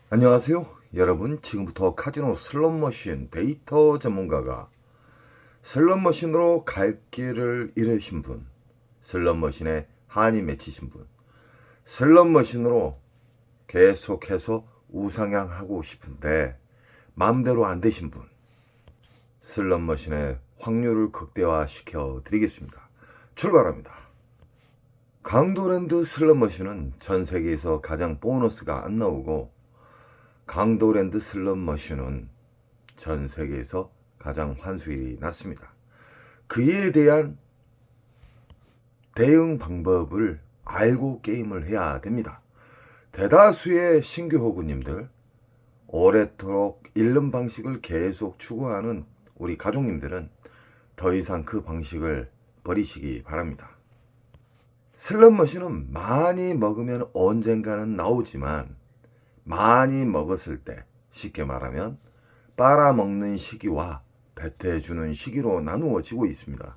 안녕하세요. 여러분, 지금부터 카지노 슬롯머신 데이터 전문가가 슬롯머신으로 갈 길을 잃으신 분, 슬롯머신에 한이 맺히신 분, 슬롯머신으로 계속해서 우상향하고 싶은데 마음대로 안 되신 분, 슬롯머신의 확률을 극대화시켜 드리겠습니다. 출발합니다. 강도랜드 슬롯머신은 전 세계에서 가장 보너스가 안 나오고, 강도랜드 슬롯머신은 전 세계에서 가장 환수율이 낮습니다. 그에 대한 대응 방법을 알고 게임을 해야 됩니다. 대다수의 신규 호구님들, 오래도록 잃는 방식을 계속 추구하는 우리 가족님들은 더 이상 그 방식을 버리시기 바랍니다. 슬롯머신은 많이 먹으면 언젠가는 나오지만, 많이 먹었을 때, 쉽게 말하면 빨아먹는 시기와 배태해주는 시기로 나누어지고 있습니다.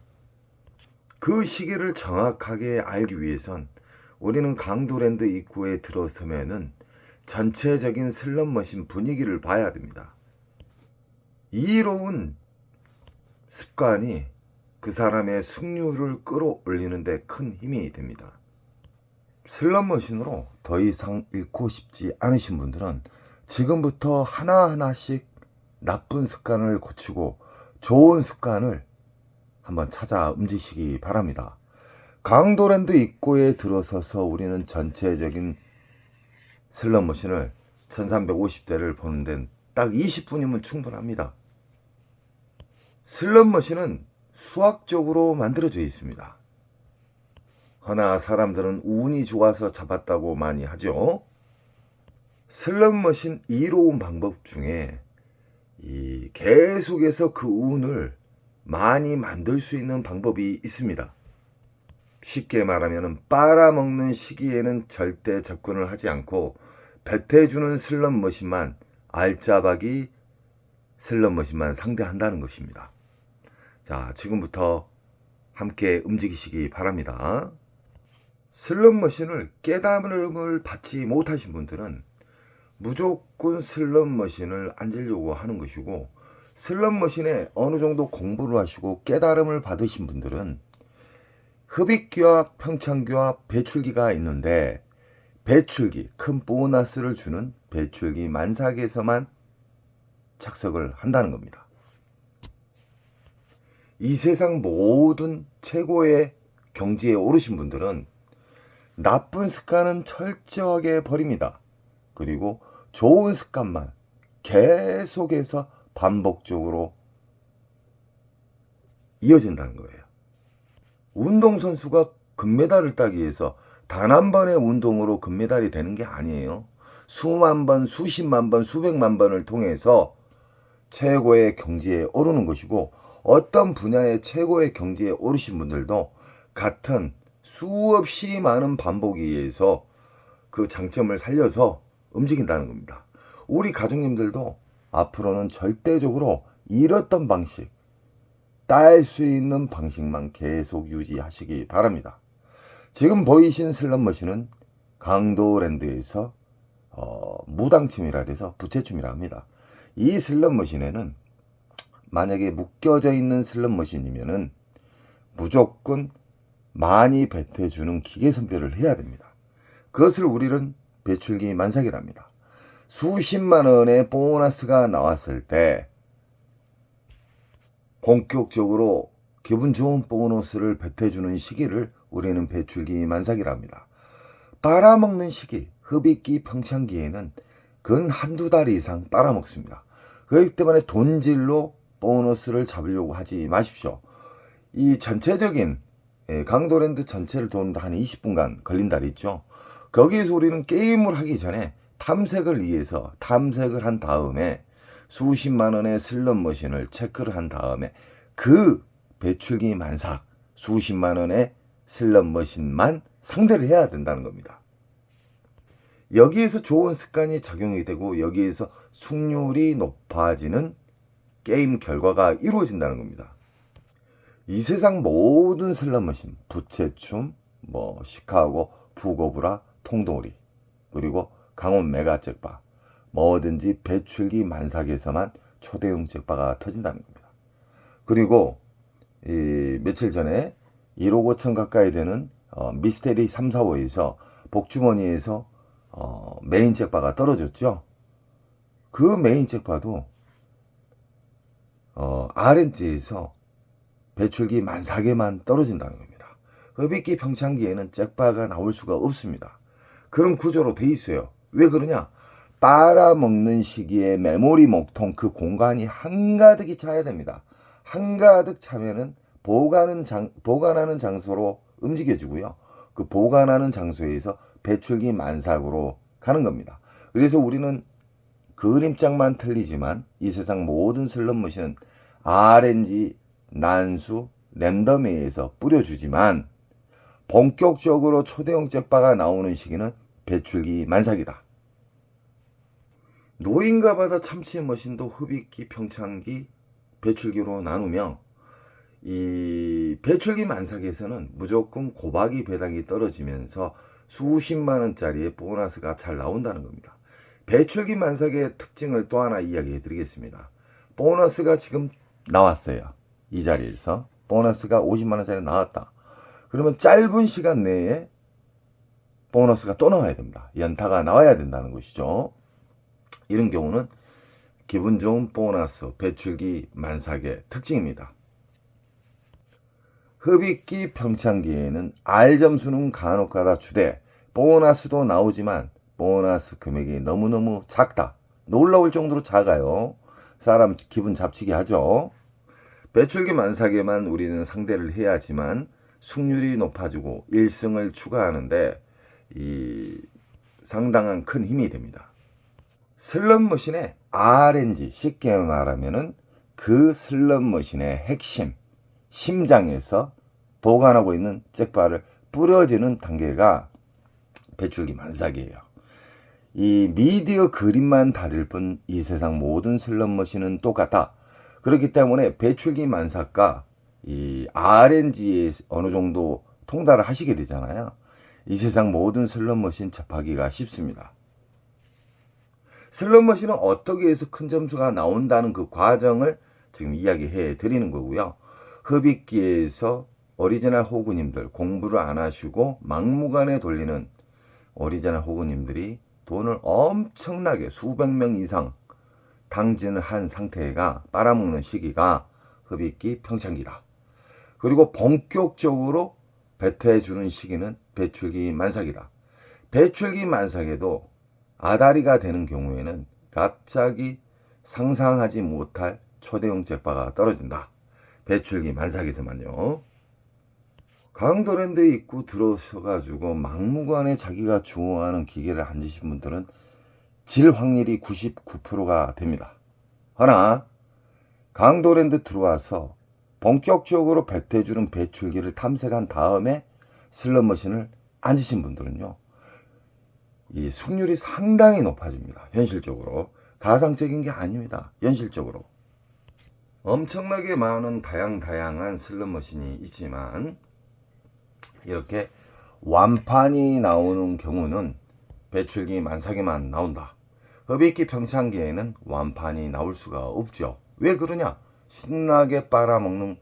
그 시기를 정확하게 알기 위해선 우리는 강도랜드 입구에 들어서면은 전체적인 슬롯머신 분위기를 봐야 됩니다. 이로운 습관이 그 사람의 승률을 끌어올리는 데 큰 힘이 됩니다. 슬롯머신으로 더 이상 잃고 싶지 않으신 분들은 지금부터 하나하나씩 나쁜 습관을 고치고 좋은 습관을 한번 찾아 움직이시기 바랍니다. 강도랜드 입구에 들어서서 우리는 전체적인 슬롯머신을 1350대를 보는 데는 딱 20분이면 충분합니다. 슬롯머신은 수학적으로 만들어져 있습니다. 허나 사람들은 운이 좋아서 잡았다고 많이 하죠. 슬롯머신 이로운 방법 중에 계속해서 그 운을 많이 만들 수 있는 방법이 있습니다. 쉽게 말하면 빨아먹는 시기에는 절대 접근을 하지 않고 배태해주는 슬롯머신만, 알짜박이 슬롯머신만 상대한다는 것입니다. 자, 지금부터 함께 움직이시기 바랍니다. 슬롯머신을 깨달음을 받지 못하신 분들은 무조건 슬롯머신을 앉으려고 하는 것이고, 슬롯머신에 어느 정도 공부를 하시고 깨달음을 받으신 분들은 흡입기와 평창기와 배출기가 있는데, 배출기, 큰 보너스를 주는 배출기 만삭에서만 착석을 한다는 겁니다. 이 세상 모든 최고의 경지에 오르신 분들은 나쁜 습관은 철저하게 버립니다. 그리고 좋은 습관만 계속해서 반복적으로 이어진다는 거예요. 운동선수가 금메달을 따기 위해서 단 한 번의 운동으로 금메달이 되는 게 아니에요. 수만 번, 수십만 번, 수백만 번을 통해서 최고의 경지에 오르는 것이고, 어떤 분야의 최고의 경지에 오르신 분들도 같은 수없이 많은 반복에 의해서 그 장점을 살려서 움직인다는 겁니다. 우리 가족님들도 앞으로는 절대적으로 잃었던 방식, 딸 수 있는 방식만 계속 유지하시기 바랍니다. 지금 보이신 슬롯머신은 강도랜드에서 무당침이라 해서 부채춤이라 합니다. 이 슬롯머신에는 만약에 묶여져 있는 슬롯머신이면은 무조건 많이 배태해주는 기계 선별을 해야 됩니다. 그것을 우리는 배출기 만삭이랍니다. 수십만 원의 보너스가 나왔을 때 본격적으로 기분 좋은 보너스를 배태해주는 시기를 우리는 배출기 만삭이랍니다. 빨아먹는 시기, 흡입기 평창기에는 근 한두 달 이상 빨아먹습니다. 그렇기 때문에 돈질로 보너스를 잡으려고 하지 마십시오. 이 전체적인 강도랜드 전체를 도는데 한 20분간 걸린다 그랬죠. 거기에서 우리는 게임을 하기 전에 탐색을 위해서 탐색을 한 다음에 수십만 원의 슬롯머신을 체크를 한 다음에 그 배출기 만삭 수십만 원의 슬롯머신만 상대를 해야 된다는 겁니다. 여기에서 좋은 습관이 작용이 되고 여기에서 승률이 높아지는 게임 결과가 이루어진다는 겁니다. 이 세상 모든 슬롯머신, 부채춤, 시카고, 부고브라, 통돌이, 그리고 강원 메가잭바, 뭐든지 배출기 만삭에서만 초대형 잭바가 터진다는 겁니다. 그리고 며칠 전에 1억 5천 가까이 되는 미스테리 3, 4, 5에서 복주머니에서 메인 잭바가 떨어졌죠. 그 메인 잭바도 RNG에서 배출기 만삭에만 떨어진다는 겁니다. 흡입기 평창기에는 잭바가 나올 수가 없습니다. 그런 구조로 돼 있어요. 왜 그러냐? 빨아먹는 시기에 메모리 목통 그 공간이 한가득이 차야 됩니다. 한가득 차면은 보관하는 장소로 움직여지고요. 그 보관하는 장소에서 배출기 만삭으로 가는 겁니다. 그래서 우리는 그림장만 틀리지만 이 세상 모든 슬롯머신은 RNG, 난수, 랜덤에서 뿌려주지만 본격적으로 초대형 잭바가 나오는 시기는 배출기 만삭이다. 노인과 바다 참치 머신도 흡입기, 평창기, 배출기로 나누며 이 배출기 만삭에서는 무조건 고박이 배당이 떨어지면서 수십만 원짜리의 보너스가 잘 나온다는 겁니다. 배출기 만삭의 특징을 또 하나 이야기해 드리겠습니다. 보너스가 지금 나왔어요. 이 자리에서 보너스가 50만 원짜리 나왔다. 그러면 짧은 시간 내에 보너스가 또 나와야 됩니다. 연타가 나와야 된다는 것이죠. 이런 경우는 기분 좋은 보너스 배출기 만삭의 특징입니다. 흡입기 평창기에는 R점수는 간혹가다 주되 보너스도 나오지만 보너스 금액이 너무너무 작다. 놀라울 정도로 작아요. 사람 기분 잡치게 하죠. 배출기 만삭에만 우리는 상대를 해야지만 승률이 높아지고 1승을 추가하는데 상당한 큰 힘이 됩니다. 슬롯머신의 RNG, 쉽게 말하면은 그 슬롯머신의 핵심, 심장에서 보관하고 있는 잭바를 뿌려지는 단계가 배출기 만삭이에요. 이 미디어 그림만 다를 뿐 이 세상 모든 슬롯머신은 똑같다. 그렇기 때문에 배출기 만삭과 이 RNG에 어느 정도 통달을 하시게 되잖아요. 이 세상 모든 슬롯머신 접하기가 쉽습니다. 슬롯머신은 어떻게 해서 큰 점수가 나온다는 그 과정을 지금 이야기해 드리는 거고요. 흡입기에서 오리지널 호구님들 공부를 안 하시고 막무가내 돌리는 오리지널 호구님들이 돈을 엄청나게 수백 명 이상 당진을 한 상태가 빨아먹는 시기가 흡입기 평창기다. 그리고 본격적으로 배태해주는 시기는 배출기 만삭이다. 배출기 만삭에도 아다리가 되는 경우에는 갑자기 상상하지 못할 초대형 잭바가 떨어진다. 배출기 만삭에서만요. 강원도랜드에 입구 들어서가지고 막무가내 자기가 좋아하는 기계를 앉으신 분들은 질 확률이 99%가 됩니다. 하나, 강원도랜드 들어와서 본격적으로 배태해주는 배출기를 탐색한 다음에 슬롯머신을 앉으신 분들은요. 이 승률이 상당히 높아집니다. 현실적으로. 가상적인 게 아닙니다. 현실적으로. 엄청나게 많은 다양한 슬롯머신이 있지만 이렇게 완판이 나오는 경우는 배출기 만삭에만 나온다. 흡입기 평창기에는 완판이 나올 수가 없죠. 왜 그러냐? 신나게 빨아먹는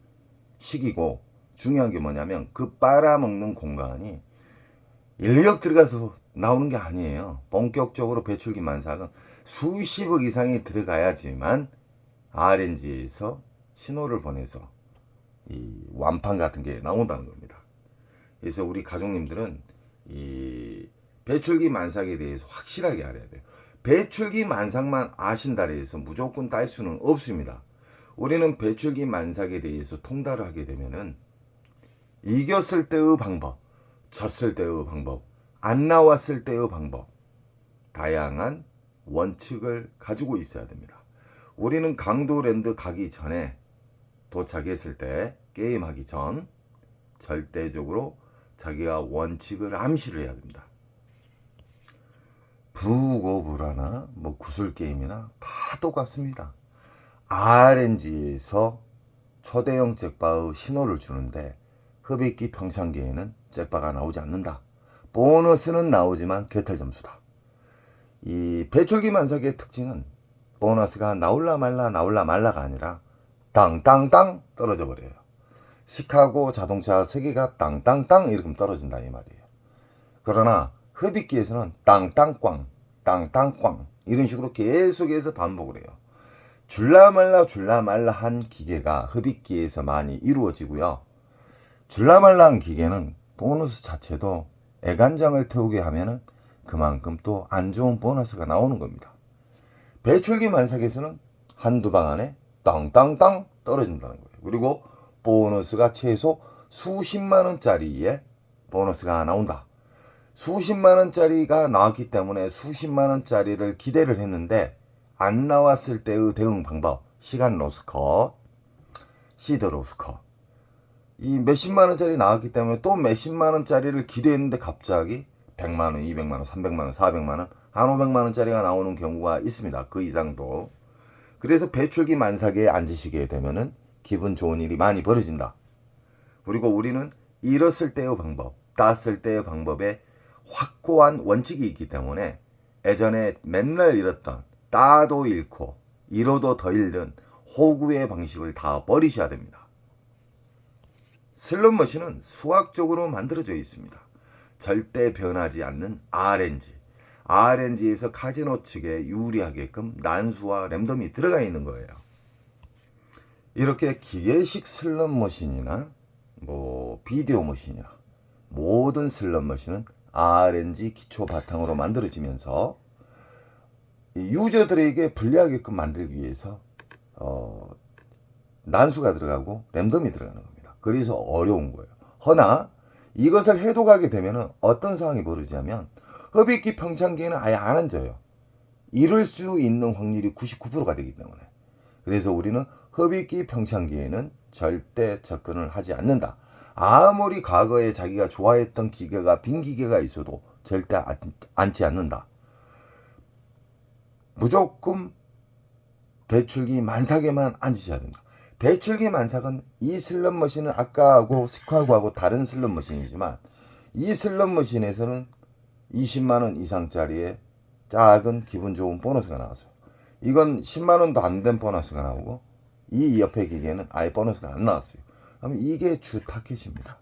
시기고 중요한 게 뭐냐면 그 빨아먹는 공간이 인력 들어가서 나오는 게 아니에요. 본격적으로 배출기 만삭은 수십억 이상이 들어가야지만 RNG에서 신호를 보내서 이 완판 같은 게 나온다는 겁니다. 그래서 우리 가족님들은 이 배출기 만삭에 대해서 확실하게 알아야 돼요. 배출기 만삭만 아신다 해서 무조건 딸 수는 없습니다. 우리는 배출기 만삭에 대해서 통달을 하게 되면은 이겼을 때의 방법, 졌을 때의 방법, 안 나왔을 때의 방법, 다양한 원칙을 가지고 있어야 됩니다. 우리는 강도랜드 가기 전에 도착했을 때 게임하기 전 절대적으로 자기가 원칙을 암시를 해야 됩니다. 북오브라나 뭐 구슬게임이나 다 똑같습니다. RNG에서 초대형 잭바의 신호를 주는데 흡입기 평창기에는 잭바가 나오지 않는다. 보너스는 나오지만 개털 점수다. 이 배출기 만삭의 특징은 보너스가 나올라 말라가 아니라 땅땅땅 떨어져 버려요. 시카고 자동차 3개가 땅땅땅 이렇게 떨어진다 이 말이에요. 그러나 흡입기에서는 땅땅꽝 땅땅꽝 이런 식으로 계속해서 반복을 해요. 줄라 말라 한 기계가 흡입기에서 많이 이루어지고요. 줄라 말라한 기계는 보너스 자체도 애간장을 태우게 하면은 그만큼 또 안 좋은 보너스가 나오는 겁니다. 배출기 만삭에서는 한두 방 안에 땅땅땅 떨어진다는 거예요. 그리고 보너스가 최소 수십만 원짜리의 보너스가 나온다. 수십만 원짜리가 나왔기 때문에 수십만 원짜리를 기대를 했는데 안 나왔을 때의 대응 방법, 시간 로스컷, 시드 로스컷. 이 몇십만 원짜리 나왔기 때문에 또 몇십만 원짜리를 기대했는데 갑자기 100만 원, 200만 원, 300만 원, 400만 원, 한 500만 원짜리가 나오는 경우가 있습니다. 그 이상도. 그래서 배출기 만삭에 앉으시게 되면은 기분 좋은 일이 많이 벌어진다. 그리고 우리는 잃었을 때의 방법, 땄을 때의 방법에 확고한 원칙이 있기 때문에 예전에 맨날 잃었던 따도 잃고 잃어도 더 잃는 호구의 방식을 다 버리셔야 됩니다. 슬롯머신은 수학적으로 만들어져 있습니다. 절대 변하지 않는 RNG에서 카지노 측에 유리하게끔 난수와 랜덤이 들어가 있는 거예요. 이렇게 기계식 슬롯머신이나 비디오 머신이나 모든 슬롯머신은 RNG 기초 바탕으로 만들어지면서 유저들에게 불리하게끔 만들기 위해서 난수가 들어가고 랜덤이 들어가는 겁니다. 그래서 어려운 거예요. 허나 이것을 해독하게 되면 어떤 상황이 벌어지냐면 흡입기 평창기에는 아예 안 앉아요. 이룰 수 있는 확률이 99%가 되기 때문에. 그래서 우리는 흡입기 평창기에는 절대 접근을 하지 않는다. 아무리 과거에 자기가 좋아했던 기계가 빈 기계가 있어도 절대 앉지 않는다. 무조건 배출기 만삭에만 앉으셔야 된다. 배출기 만삭은 이 슬롯머신은 아까하고 스카고하고 다른 슬롯머신이지만 이 슬롯머신에서는 20만원 이상짜리의 작은 기분 좋은 보너스가 나왔어요. 이건 10만원도 안 된 보너스가 나오고 이 옆에 기계는 아예 보너스가 안 나왔어요. 그러면 이게 주 타켓입니다.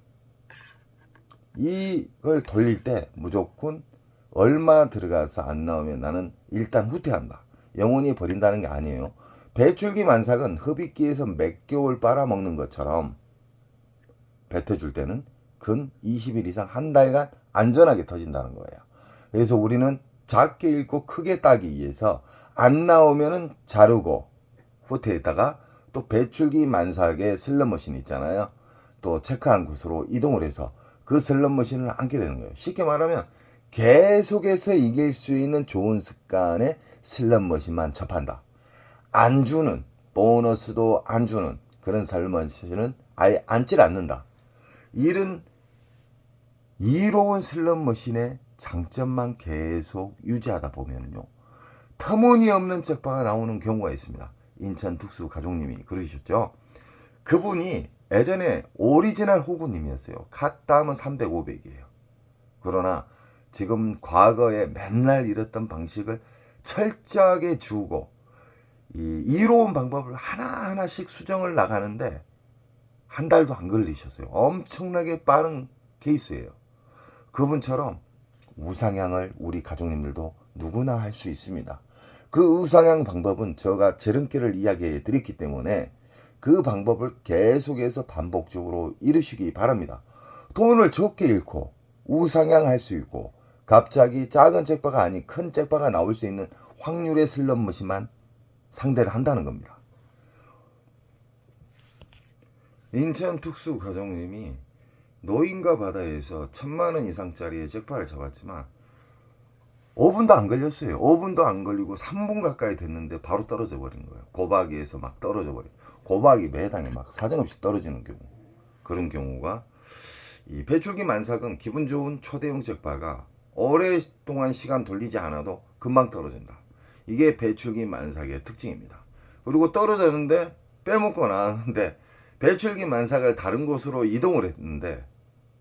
이걸 돌릴 때 무조건 얼마 들어가서 안 나오면 나는 일단 후퇴한다. 영원히 버린다는 게 아니에요. 배출기 만삭은 흡입기에서 몇 개월 빨아먹는 것처럼 뱉어줄 때는 근 20일 이상 한 달간 안전하게 터진다는 거예요. 그래서 우리는 작게 읽고 크게 따기 위해서 안 나오면은 자르고 후퇴했다가 또 배출기 만삭의 슬롯머신 있잖아요. 또 체크한 곳으로 이동을 해서 그 슬롯머신을 앉게 되는 거예요. 쉽게 말하면 계속해서 이길 수 있는 좋은 습관의 슬롯머신만 접한다. 안 주는, 보너스도 안 주는 그런 슬롯머신은 아예 앉질 않는다. 이런 이로운 슬롯머신의 장점만 계속 유지하다 보면요, 터무니없는 잭파가 나오는 경우가 있습니다. 인천 특수 가족님이 그러셨죠. 그분이 예전에 오리지널 호구님이었어요. 갔다 하면 300, 500이에요. 그러나 지금 과거에 맨날 잃었던 방식을 철저하게 주고 이 이로운 방법을 하나하나씩 수정을 나가는데 한 달도 안 걸리셨어요. 엄청나게 빠른 케이스예요. 그분처럼 우상향을 우리 가족님들도 누구나 할 수 있습니다. 그 우상향 방법은 제가 지름길을 이야기해 드렸기 때문에 그 방법을 계속해서 반복적으로 이루시기 바랍니다. 돈을 적게 잃고 우상향 할 수 있고 갑자기 작은 잭바가 아닌 큰 잭바가 나올 수 있는 확률의 슬롯머신만 상대를 한다는 겁니다. 인천 특수 가정님이 노인과 바다에서 1000만원 이상짜리의 잭파를 잡았지만 5분도 안 걸렸어요. 5분도 안 걸리고 3분 가까이 됐는데 바로 떨어져 버린 거예요. 고박이에서 막 떨어져 버려요. 고박이 매당에 막 사정없이 떨어지는 경우. 그런 경우가 이 배출기 만삭은 기분 좋은 초대형 잭파가 오랫동안 시간 돌리지 않아도 금방 떨어진다. 이게 배출기 만삭의 특징입니다. 그리고 떨어졌는데 빼먹고 나왔는데 배출기 만삭을 다른 곳으로 이동을 했는데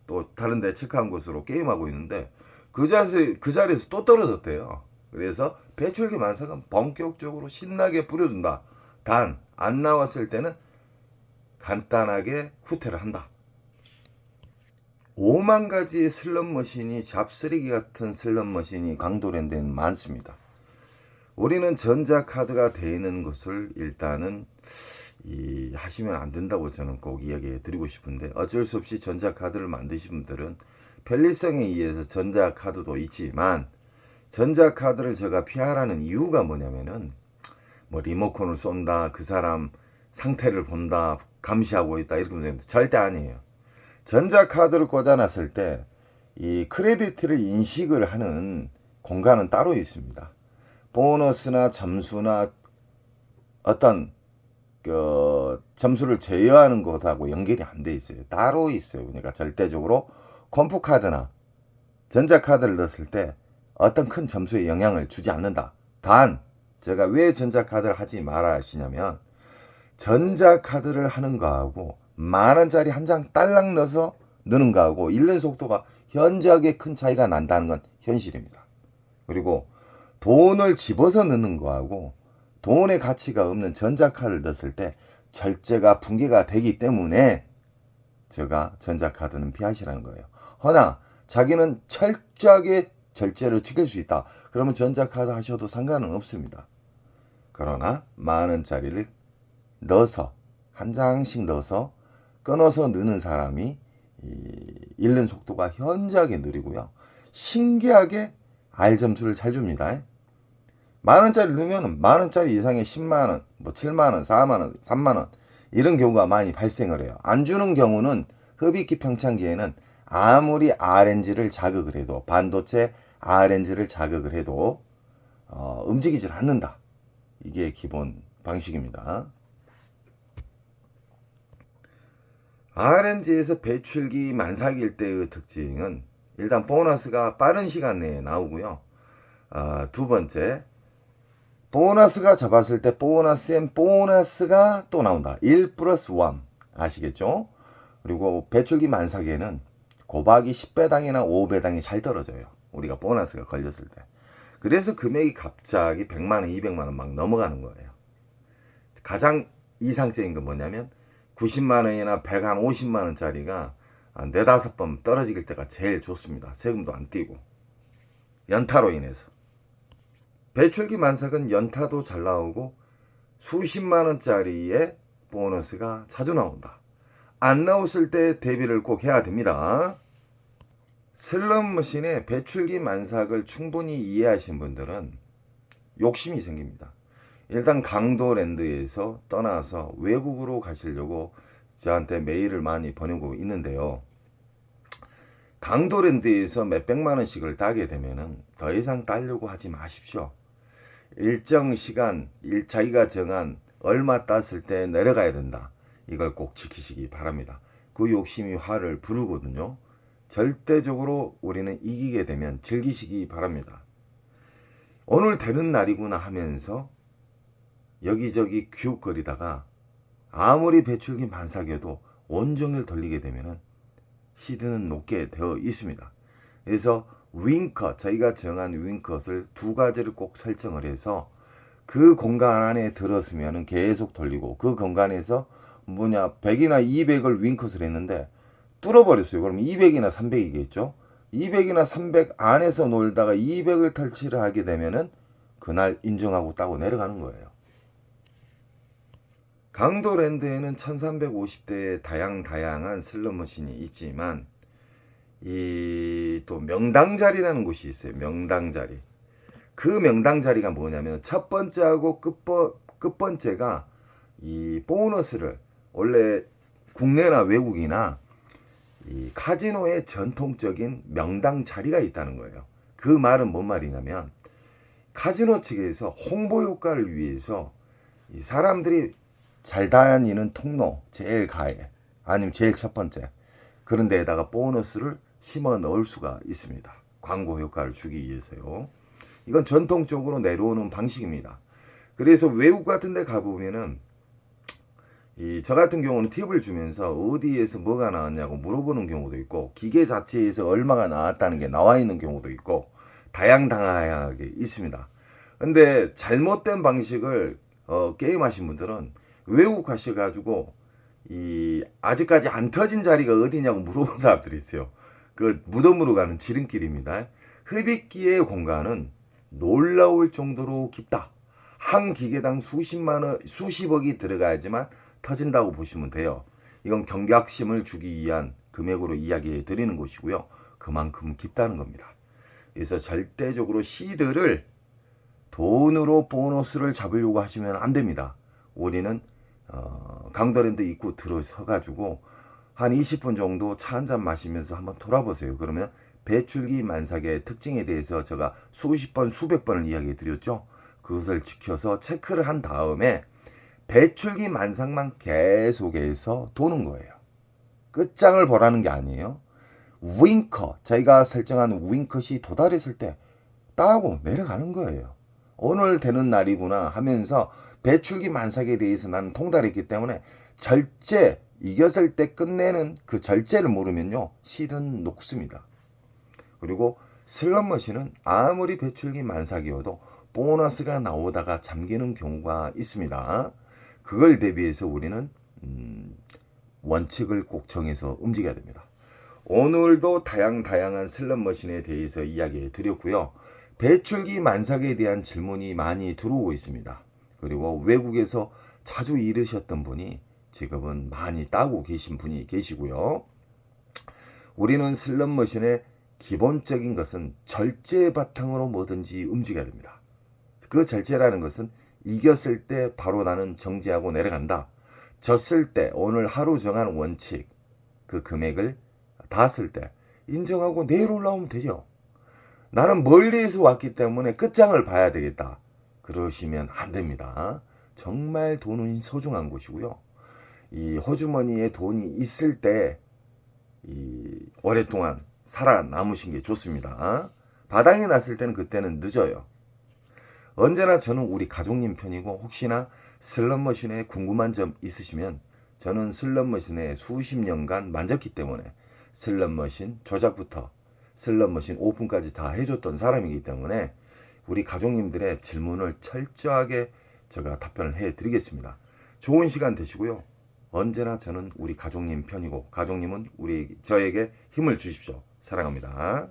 또 다른 데 체크한 곳으로 게임하고 있는데 그 자리에서 또 떨어졌대요. 그래서 배출기 만삭은 본격적으로 신나게 뿌려준다. 단 안 나왔을 때는 간단하게 후퇴를 한다. 5만 가지의 슬롯머신이 잡쓰레기 같은 슬롯머신이 강도랜드에는 많습니다. 우리는 전자카드가 되는 것을 일단은 하시면 안 된다고 저는 꼭 이야기해 드리고 싶은데, 어쩔 수 없이 전자카드를 만드신 분들은 편리성에 의해서 전자카드도 있지만, 전자카드를 제가 피하라는 이유가 뭐냐면은 뭐 리모컨을 쏜다, 그 사람 상태를 본다, 감시하고 있다, 이렇게 보면 절대 아니에요. 전자카드를 꽂아놨을 때 이 크레디트를 인식을 하는 공간은 따로 있습니다. 보너스나 점수나 어떤 그 점수를 제어하는 것하고 연결이 안 돼 있어요. 따로 있어요. 그러니까 절대적으로 컴프카드나 전자카드를 넣었을 때 어떤 큰 점수에 영향을 주지 않는다. 단 제가 왜 전자카드를 하지 마라 하시냐면, 전자카드를 하는 거하고 만원짜리 한 장 딸랑 넣어서 넣는 거하고 읽는 속도가 현저하게 큰 차이가 난다는 건 현실입니다. 그리고 돈을 집어서 넣는 거하고 돈의 가치가 없는 전자카드를 넣었을 때 절제가 붕괴가 되기 때문에 제가 전자카드는 피하시라는 거예요. 허나 자기는 철저하게 절제를 지킬 수 있다. 그러면 전자카드 하셔도 상관은 없습니다. 그러나 만원짜리를 넣어서 한 장씩 넣어서 끊어서 넣는 사람이 읽는 속도가 현저하게 느리고요. 신기하게 R 점수를 잘 줍니다. 만원짜리 넣으면 만원짜리 이상의 10만원, 뭐 7만원, 4만원, 3만원 이런 경우가 많이 발생을 해요. 안 주는 경우는 흡입기 평창기에는 아무리 RNG를 자극을 해도, 반도체 RNG를 자극을 해도 움직이질 않는다. 이게 기본 방식입니다. RNG에서 배출기 만삭일 때의 특징은 일단 보너스가 빠른 시간 내에 나오고요. 두 번째, 보너스가 잡았을 때 보너스엔 보너스가 또 나온다. 1 플러스 1 아시겠죠? 그리고 배출기 만삭에는 곱하기 10배당이나 5배당이 잘 떨어져요. 우리가 보너스가 걸렸을 때. 그래서 금액이 갑자기 100만원, 200만원 막 넘어가는 거예요. 가장 이상적인 건 뭐냐면 90만원이나 150만원짜리가 4, 5번 떨어질 때가 제일 좋습니다. 세금도 안 띄고. 연타로 인해서. 배출기 만삭은 연타도 잘 나오고 수십만원짜리의 보너스가 자주 나온다. 안 나왔을 때 대비를 꼭 해야 됩니다. 슬롯머신의 배출기 만삭을 충분히 이해하신 분들은 욕심이 생깁니다. 일단 강도랜드에서 떠나서 외국으로 가시려고 저한테 메일을 많이 보내고 있는데요. 강도랜드에서 몇백만 원씩을 따게 되면은 더 이상 따려고 하지 마십시오. 일정 시간, 자기가 정한 얼마 땄을 때 내려가야 된다. 이걸 꼭 지키시기 바랍니다. 그 욕심이 화를 부르거든요. 절대적으로 우리는 이기게 되면 즐기시기 바랍니다. 오늘 되는 날이구나 하면서 여기저기 기웃거리다가 아무리 배출기 만삭여도 온종일 돌리게 되면 시드는 녹게 되어 있습니다. 그래서 윙컷, 저희가 정한 윙컷을 두 가지를 꼭 설정을 해서 그 공간 안에 들었으면 계속 돌리고, 그 공간에서 100이나 200을 윙컷을 했는데 뚫어버렸어요. 그럼 200이나 300이겠죠. 200이나 300 안에서 놀다가 200을 탈취를 하게 되면은 그날 인정하고 따고 내려가는 거예요. 강도랜드에는 1350대의 다양한 슬롯머신이 있지만 또 명당자리라는 곳이 있어요. 명당자리. 그 명당자리가 뭐냐면 첫 번째하고 끝번째가 이 보너스를, 원래 국내나 외국이나 이 카지노의 전통적인 명당 자리가 있다는 거예요. 그 말은 뭔 말이냐면 카지노 측에서 홍보 효과를 위해서 이 사람들이 잘 다니는 통로 제일 가에, 아니면 제일 첫 번째 그런 데에다가 보너스를 심어 넣을 수가 있습니다. 광고 효과를 주기 위해서요. 이건 전통적으로 내려오는 방식입니다. 그래서 외국 같은 데 가보면은 저 같은 경우는 팁을 주면서 어디에서 뭐가 나왔냐고 물어보는 경우도 있고, 기계 자체에서 얼마가 나왔다는 게 나와 있는 경우도 있고, 다양다양하게 있습니다. 근데 잘못된 방식을 게임하신 분들은 외국하셔가지고 아직까지 안 터진 자리가 어디냐고 물어본 사람들이 있어요. 그 무덤으로 가는 지름길입니다. 흡입기의 공간은 놀라울 정도로 깊다. 한 기계당 수십억이 들어가야지만 터진다고 보시면 돼요. 이건 경각심을 주기 위한 금액으로 이야기해 드리는 것이고요. 그만큼 깊다는 겁니다. 그래서 절대적으로 시드를 돈으로 보너스를 잡으려고 하시면 안 됩니다. 우리는 강더랜드 입구 들어서가지고 한 20분 정도 차 한잔 마시면서 한번 돌아보세요. 그러면 배출기 만삭의 특징에 대해서 제가 수십 번, 수백 번을 이야기해 드렸죠. 그것을 지켜서 체크를 한 다음에 배출기 만삭만 계속해서 도는 거예요. 끝장을 보라는 게 아니에요. 윙커, 저희가 설정한 윙컷이 도달했을 때 따고 내려가는 거예요. 오늘 되는 날이구나 하면서 배출기 만삭에 대해서 나는 통달했기 때문에 절제, 이겼을 때 끝내는 그 절제를 모르면요, 시드는 녹습니다. 그리고 슬롯머신은 아무리 배출기 만삭이어도 보너스가 나오다가 잠기는 경우가 있습니다. 그걸 대비해서 우리는 원칙을 꼭 정해서 움직여야 됩니다. 오늘도 다양한 슬롯머신에 대해서 이야기해 드렸고요. 배출기 만삭에 대한 질문이 많이 들어오고 있습니다. 그리고 외국에서 자주 잃으셨던 분이 지금은 많이 따고 계신 분이 계시고요. 우리는 슬롯머신의 기본적인 것은 절제 바탕으로 뭐든지 움직여야 됩니다. 그 절제라는 것은 이겼을 때 바로 나는 정지하고 내려간다. 졌을 때 오늘 하루 정한 원칙, 그 금액을 닿았을 때 인정하고 내일 올라오면 되죠. 나는 멀리에서 왔기 때문에 끝장을 봐야 되겠다. 그러시면 안 됩니다. 정말 돈은 소중한 것이고요. 이 호주머니에 돈이 있을 때 오랫동안 살아남으신 게 좋습니다. 바닥이 났을 때는 그때는 늦어요. 언제나 저는 우리 가족님 편이고, 혹시나 슬롯머신에 궁금한 점 있으시면 저는 슬롯머신에 수십 년간 만졌기 때문에 슬롯머신 조작부터 슬롯머신 오픈까지 다 해줬던 사람이기 때문에 우리 가족님들의 질문을 철저하게 제가 답변을 해드리겠습니다. 좋은 시간 되시고요. 언제나 저는 우리 가족님 편이고, 가족님은 저에게 힘을 주십시오. 사랑합니다.